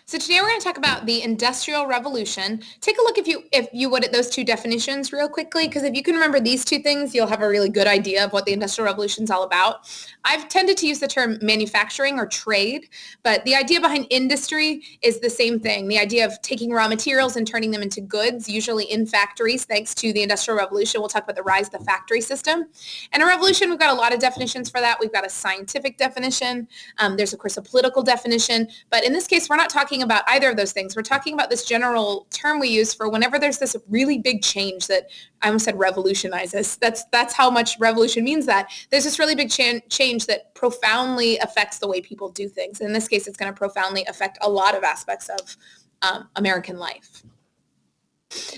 So today we're going to talk about the Industrial Revolution. Take a look if you would at those two definitions real quickly, because if you can remember these two things, you'll have a really good idea of what the Industrial Revolution is all about. I've tended to use the term manufacturing or trade, but the idea behind industry is the same thing. The idea of taking raw materials and turning them into goods, usually in factories, thanks to the Industrial Revolution. We'll talk about the rise of the factory system. And a revolution, we've got a lot of definitions for that. We've got a scientific definition. There's, of course, a political definition. But in this case, we're not talking about either of those things. We're talking about this general term we use for whenever there's this really big change that I almost said revolutionizes. That's how much revolution means that. There's this really big change that profoundly affects the way people do things. In this case, it's going to profoundly affect a lot of aspects of American life.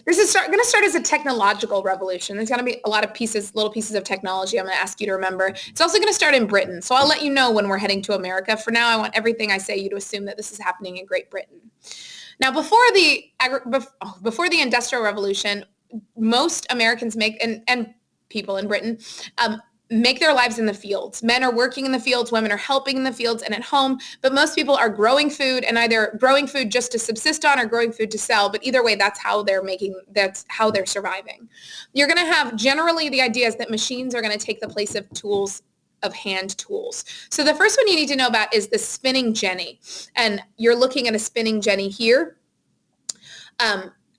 This is going to start as a technological revolution. There's going to be a lot of little pieces of technology I'm going to ask you to remember. It's also going to start in Britain. So I'll let you know when we're heading to America. For now, I want everything I say you to assume that this is happening in Great Britain. Now, before the Industrial Revolution, most Americans and people in Britain make their lives in the fields. Men are working in the fields, women are helping in the fields and at home, but most people are growing food and either growing food just to subsist on or growing food to sell. But either way, that's how they're surviving. You're going to have generally the idea is that machines are going to take the place of hand tools. So the first one you need to know about is the spinning jenny. And you're looking at a spinning jenny here.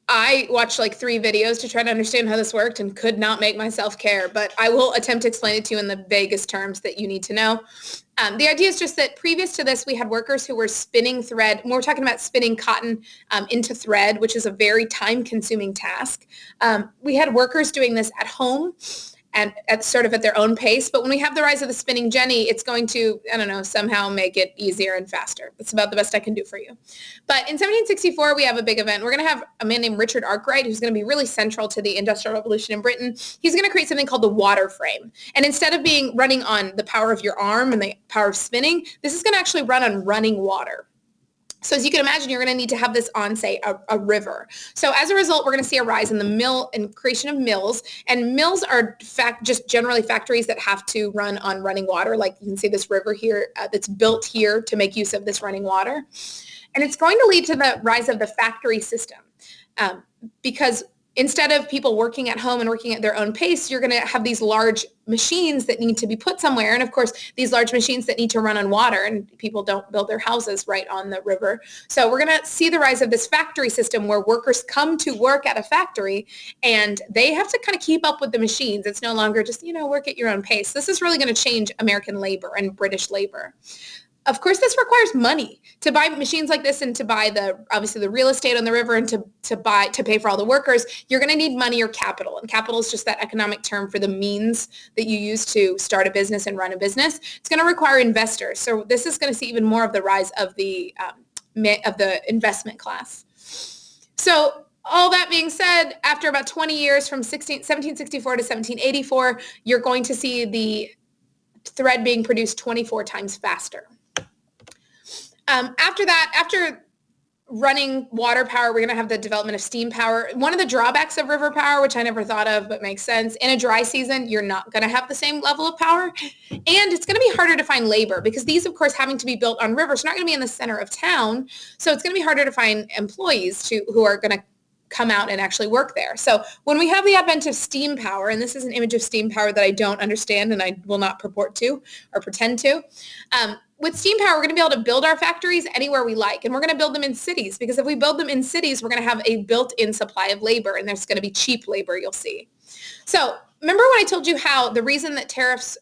I watched like 3 videos to try to understand how this worked and could not make myself care, but I will attempt to explain it to you in the vaguest terms that you need to know. The idea is just that previous to this, we had workers who were spinning thread. We're talking about spinning cotton into thread, which is a very time-consuming task. We had workers doing this at home and at their own pace. But when we have the rise of the spinning jenny, it's going to, somehow make it easier and faster. That's about the best I can do for you. But in 1764, we have a big event. We're going to have a man named Richard Arkwright, who's going to be really central to the Industrial Revolution in Britain. He's going to create something called the water frame. And instead of running on the power of your arm and the power of spinning, this is going to actually run on running water. So as you can imagine, you're going to need to have this on, say, a river. So as a result, we're going to see a rise in the mill and creation of mills. And mills are just generally factories that have to run on running water. Like you can see this river here that's built here to make use of this running water. And it's going to lead to the rise of the factory system because instead of people working at home and working at their own pace, you're going to have these large machines that need to be put somewhere. And of course, these large machines that need to run on water, and people don't build their houses right on the river. So we're going to see the rise of this factory system where workers come to work at a factory and they have to kind of keep up with the machines. It's no longer just, work at your own pace. This is really going to change American labor and British labor. Of course, this requires money to buy machines like this and to buy obviously the real estate on the river and to pay for all the workers. You're going to need money or capital. And capital is just that economic term for the means that you use to start a business and run a business. It's going to require investors. So this is going to see even more of the rise of the investment class. So all that being said, after about 20 years from 1764 to 1784, you're going to see the thread being produced 24 times faster. After running water power, we're going to have the development of steam power. One of the drawbacks of river power, which I never thought of but makes sense, in a dry season, you're not going to have the same level of power. And it's going to be harder to find labor because these, of course, having to be built on rivers, are not going to be in the center of town. So it's going to be harder to find employees who are going to come out and actually work there. So when we have the advent of steam power, and this is an image of steam power that I don't understand and I will not purport to or pretend to, with steam power, we're going to be able to build our factories anywhere we like, and we're going to build them in cities because if we build them in cities, we're going to have a built-in supply of labor, and there's going to be cheap labor, you'll see. So remember when I told you how the reason tariffs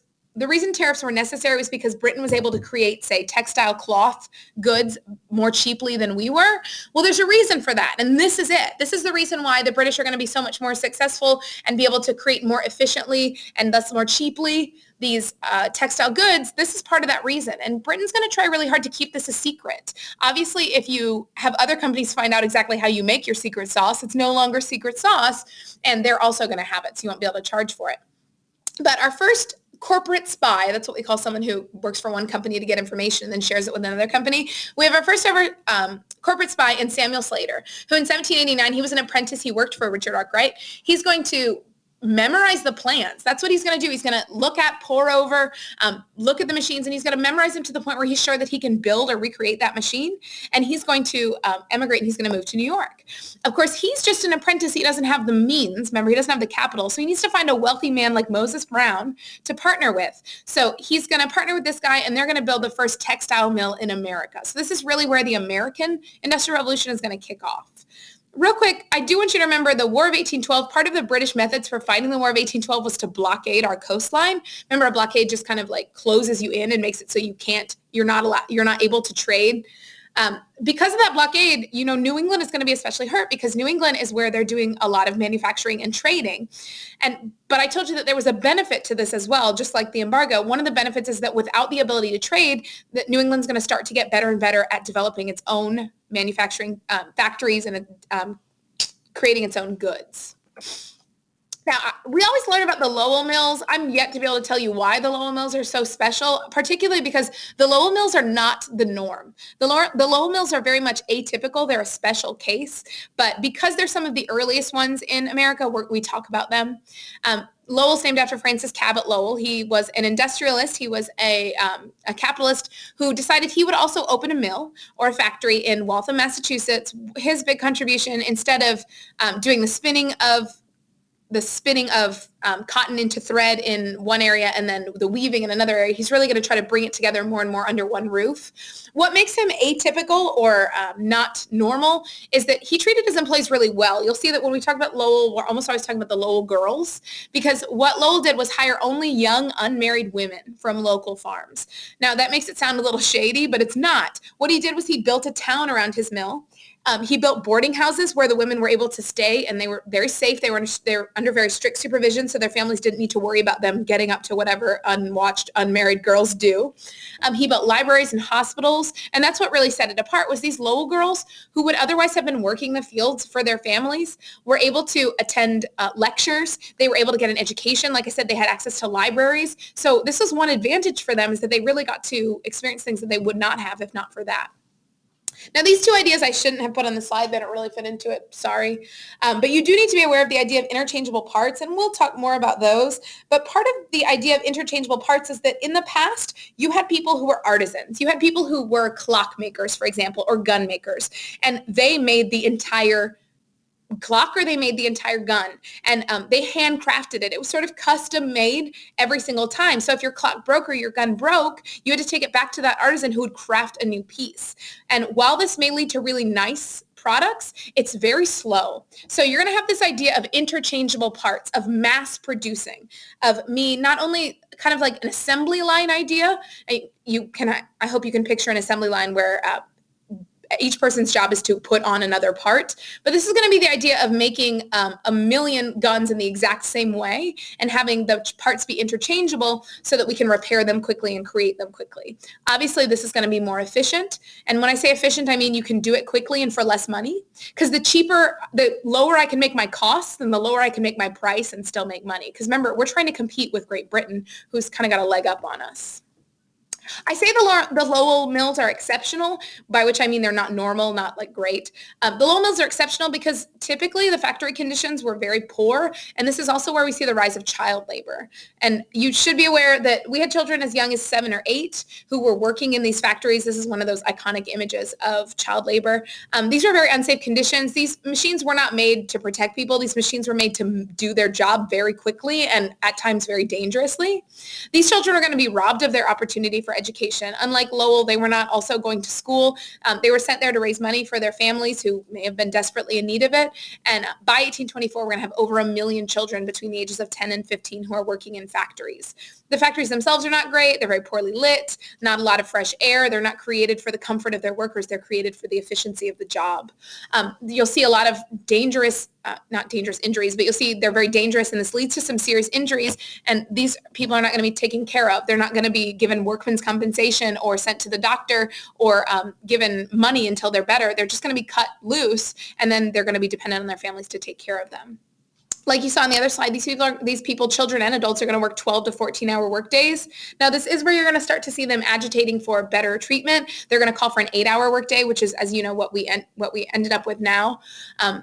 were necessary was because Britain was able to create, say, textile cloth goods more cheaply than we were? Well, there's a reason for that, and this is it. This is the reason why the British are going to be so much more successful and be able to create more efficiently and thus more cheaply these textile goods. This is part of that reason, and Britain's going to try really hard to keep this a secret. Obviously, if you have other companies find out exactly how you make your secret sauce, it's no longer secret sauce, and they're also going to have it, so you won't be able to charge for it. But our first corporate spy, that's what we call someone who works for one company to get information and then shares it with another company. We have our first ever corporate spy in Samuel Slater, who in 1789, he was an apprentice. He worked for Richard Arkwright. He's going to memorize the plans. That's what he's going to do. He's going to pour over, look at the machines, and he's going to memorize them to the point where he's sure that he can build or recreate that machine. And he's going to emigrate, and he's going to move to New York. Of course, he's just an apprentice. He doesn't have the means. Remember, he doesn't have the capital. So he needs to find a wealthy man like Moses Brown to partner with. So he's going to partner with this guy, and they're going to build the first textile mill in America. So this is really where the American Industrial Revolution is going to kick off. Real quick, I do want you to remember the War of 1812. Part of the British methods for fighting the War of 1812 was to blockade our coastline. Remember, a blockade just kind of like closes you in and makes it so you're not able to trade. Because of that blockade, New England is going to be especially hurt because New England is where they're doing a lot of manufacturing and trading. But I told you that there was a benefit to this as well, just like the embargo. One of the benefits is that without the ability to trade, that New England's going to start to get better and better at developing its own manufacturing factories and creating its own goods. Now, we always learn about the Lowell mills. I'm yet to be able to tell you why the Lowell mills are so special, particularly because the Lowell mills are not the norm. The Lowell mills are very much atypical. They're a special case, but because they're some of the earliest ones in America, we talk about them. Lowell's named after Francis Cabot Lowell. He was an industrialist. He was a capitalist who decided he would also open a mill or a factory in Waltham, Massachusetts. His big contribution, instead of doing the spinning of cotton into thread in one area and then the weaving in another area, he's really going to try to bring it together more and more under one roof. What makes him atypical or not normal is that he treated his employees really well. You'll see that when we talk about Lowell, we're almost always talking about the Lowell girls, because what Lowell did was hire only young, unmarried women from local farms. Now, that makes it sound a little shady, but it's not. What he did was he built a town around his mill. He built boarding houses where the women were able to stay, and they were very safe. They were under very strict supervision, so their families didn't need to worry about them getting up to whatever unwatched, unmarried girls do. He built libraries and hospitals, and that's what really set it apart, was these Lowell girls who would otherwise have been working the fields for their families were able to attend lectures. They were able to get an education. Like I said, they had access to libraries. So this was one advantage for them, is that they really got to experience things that they would not have if not for that. Now, these two ideas I shouldn't have put on the slide. They don't really fit into it. Sorry. But you do need to be aware of the idea of interchangeable parts, and we'll talk more about those. But part of the idea of interchangeable parts is that in the past, you had people who were artisans. You had people who were clock makers, for example, or gun makers, and they made the entire clock or they made the entire gun, and they handcrafted it. It was sort of custom made every single time. So if your clock broke or your gun broke, you had to take it back to that artisan who would craft a new piece. And while this may lead to really nice products, it's very slow. So you're going to have this idea of interchangeable parts, of mass producing, of me not only kind of like an assembly line idea. I hope you can picture an assembly line where each person's job is to put on another part. But this is going to be the idea of making a million guns in the exact same way and having the parts be interchangeable so that we can repair them quickly and create them quickly. Obviously, this is going to be more efficient. And when I say efficient, I mean you can do it quickly and for less money, because the lower I can make my costs, then the lower I can make my price and still make money. Because remember, we're trying to compete with Great Britain, who's kind of got a leg up on us. I say the Lowell mills are exceptional, by which I mean they're not normal, not like great. The Lowell mills are exceptional because typically the factory conditions were very poor, and this is also where we see the rise of child labor. And you should be aware that we had children as young as 7 or 8 who were working in these factories. This is one of those iconic images of child labor. These were very unsafe conditions. These machines were not made to protect people. These machines were made to do their job very quickly and at times very dangerously. These children are going to be robbed of their opportunity for education. Unlike Lowell, they were not also going to school. They were sent there to raise money for their families who may have been desperately in need of it. And by 1824, we're going to have over 1 million children between the ages of 10 and 15 who are working in factories. The factories themselves are not great. They're very poorly lit, not a lot of fresh air. They're not created for the comfort of their workers. They're created for the efficiency of the job. You'll see a lot of not dangerous injuries, but you'll see they're very dangerous, and this leads to some serious injuries, and these people are not going to be taken care of. They're not going to be given workman's compensation or sent to the doctor or given money until they're better. They're just going to be cut loose, and then they're going to be dependent on their families to take care of them. Like you saw on the other slide, these people, children and adults, are going to work 12 to 14-hour work days. Now, this is where you're going to start to see them agitating for better treatment. They're going to call for an 8-hour work day, which is, as you know, what we ended up with now.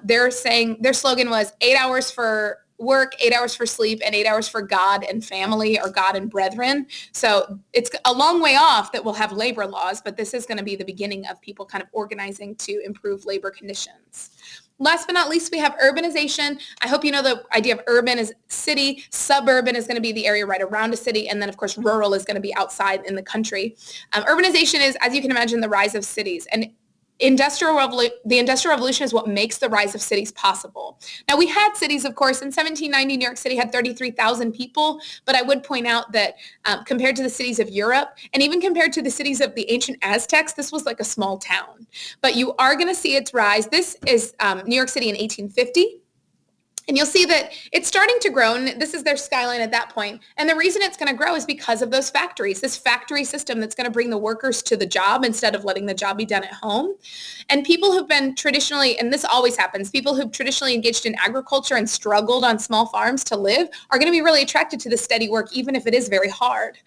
They're saying their slogan was 8 hours for work, 8 hours for sleep, and 8 hours for God and family, or God and brethren. So it's a long way off that we'll have labor laws, but this is going to be the beginning of people kind of organizing to improve labor conditions. Last but not least, we have urbanization. I hope you know the idea of urban is city, suburban is going to be the area right around a city, and then of course rural is going to be outside in the country. Urbanization is, as you can imagine, the rise of cities. And the Industrial Revolution is what makes the rise of cities possible. Now, we had cities, of course. In 1790, New York City had 33,000 people, but I would point out that compared to the cities of Europe, and even compared to the cities of the ancient Aztecs, this was like a small town. But you are going to see its rise. This is New York City in 1850. And you'll see that it's starting to grow, and this is their skyline at that point. And the reason it's going to grow is because of those factories, this factory system that's going to bring the workers to the job instead of letting the job be done at home. And people who've been traditionally, and this always happens, people who've traditionally engaged in agriculture and struggled on small farms to live are going to be really attracted to the steady work, even if it is very hard.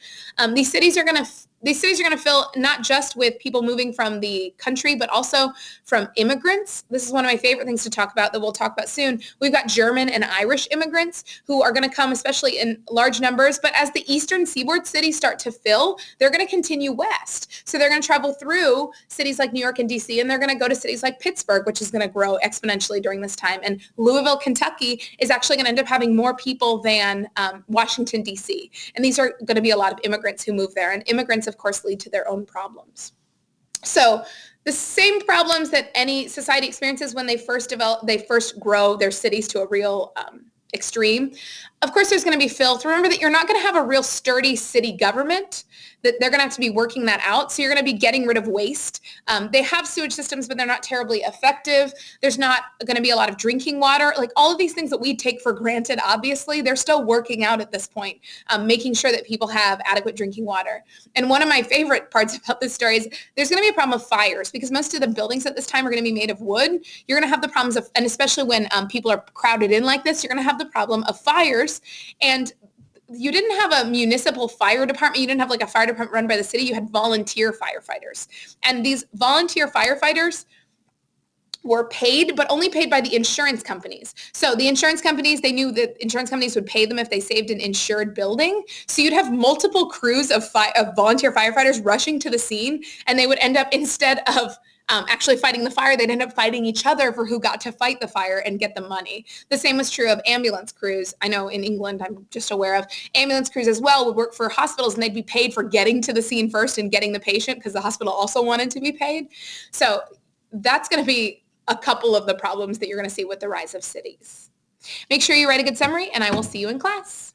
These cities are going to fill not just with people moving from the country, but also from immigrants. This is one of my favorite things to talk about that we'll talk about soon. We've got German and Irish immigrants who are going to come, especially in large numbers. But as the eastern seaboard cities start to fill, they're going to continue west. So they're going to travel through cities like New York and DC, and they're going to go to cities like Pittsburgh, which is going to grow exponentially during this time. And Louisville, Kentucky is actually going to end up having more people than Washington, DC. And these are going to be a lot of immigrants who move there. And immigrants, of course, lead to their own problems. So the same problems that any society experiences when they first grow their cities to a real extreme. Of course, there's going to be filth. Remember that you're not going to have a real sturdy city government, that they're going to have to be working that out. So you're going to be getting rid of waste. They have sewage systems, but they're not terribly effective. There's not going to be a lot of drinking water. Like all of these things that we take for granted, obviously, they're still working out at this point, making sure that people have adequate drinking water. And one of my favorite parts about this story is there's going to be a problem of fires, because most of the buildings at this time are going to be made of wood. You're going to have the problems of, and especially when people are crowded in like this, you're going to have the problem of fires. And you didn't have a municipal fire department. You didn't have like a fire department run by the city. You had volunteer firefighters. And these volunteer firefighters were paid, but only paid by the insurance companies. So the insurance companies, they knew that insurance companies would pay them if they saved an insured building. So you'd have multiple crews of volunteer firefighters rushing to the scene, and they would end up, instead of actually fighting the fire, they'd end up fighting each other for who got to fight the fire and get the money. The same was true of ambulance crews. I know in England, I'm just aware of ambulance crews as well, would work for hospitals, and they'd be paid for getting to the scene first and getting the patient, because the hospital also wanted to be paid. So that's going to be a couple of the problems that you're going to see with the rise of cities. Make sure you write a good summary, and I will see you in class.